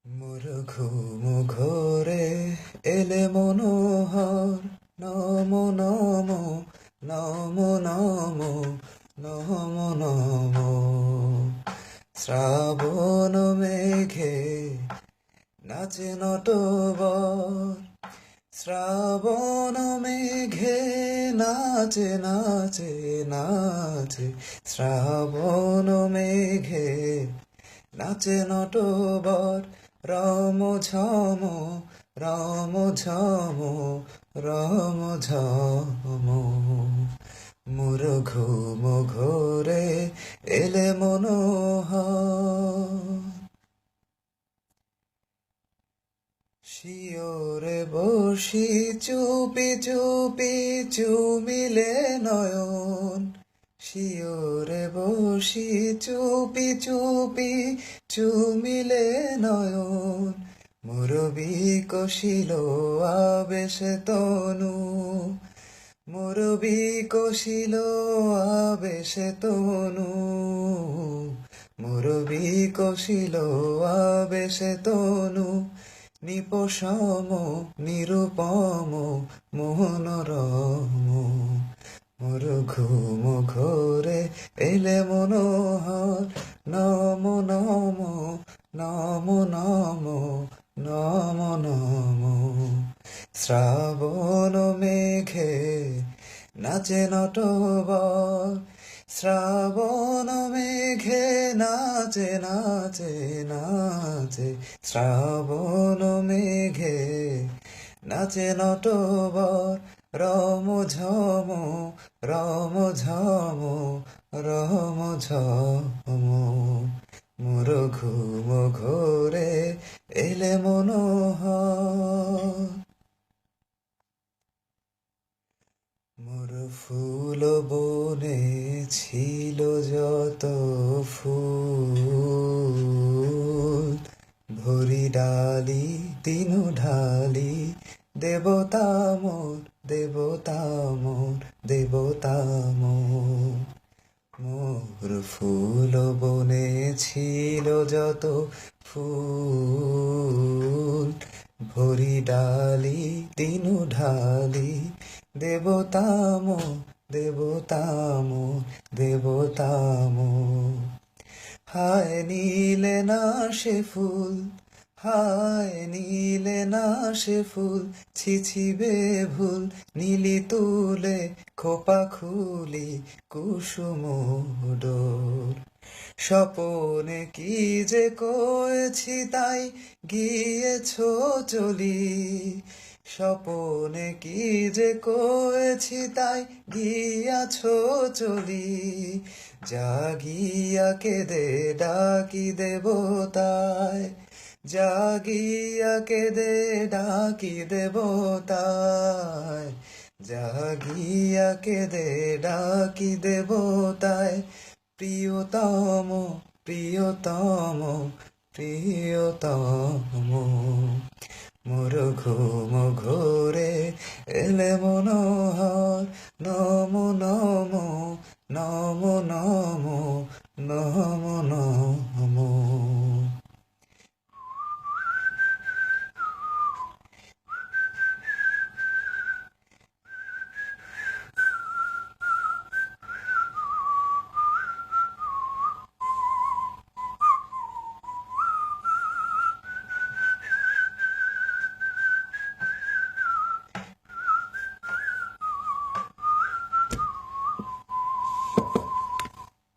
মোর ঘুম ঘোরে এলে মনোহর, নম নম নম নম নম নম। শ্রাবণ মেঘে নাচে নটবর, শ্রাবণ মেঘে নাচে নাচে নাচে। শ্রাবণ মেঘে নাচে নটবর, রম ঝম রম ঝম রম ঝম। মোর ঘুম ঘোরে এলে মনোহর। শিওরে বসি চুপি চুপি চুমিলে নয়ন, শিওরে বসি চুপি চুপি চুমিলে নয়ন। মোর বিকশিল আবেশে তনু, মোর বিকশিল আবেশে তনু, মোর বিকশিল আবেশে তনু। নিপসম নিরুপম মনোরম, মোর ঘুম ঘোরে এলে মনোহর। নম নম নম নম নম নম। শ্রাবণ মেঘে নাচে নটবর, শ্রাবণ মেঘে নাচে নাচে নাচে। শ্রাবণ মেঘে নাচে নটবর, রম ঝম রম ঝম রম ঝম। মোর ঘুম ঘোরে এলে মনোহর। মোর ফুল বনে ছিল যত ফুল, ভরি ডালি তিনু ঢালি দেবতা মোর, দেবতা মোর, দেবতা মোর। মোর ফুল বনে ছিল যত ফুল, ভরি ডালি তিনু ঢালি দেবতা মোর, দেবতা মোর, দেবতা মোর। হায় নীলে না সে ফুল, হায় নীলে না সে ফুল, ছিছিবে ভুল নীলি তুলে খোপা খুলি কুসুম ডোর। স্বপনে কি যে কয়েছি তাই গিয়েছ চলি, স্বপনে কি যে কয়েছি তাই গিয়াছ চলি। জাগিয়া কেঁদে ডাকি দেবতায়, জাগিয়া কেঁদে ডাকি দেবতায়, জাগিয়া কেঁদে ডাকি দেবতায়। প্রিয়তম প্রিয়তম প্রিয়তম। মোর ঘুম ঘোরে এলে মনোহর, নম নম নম নম নম নম।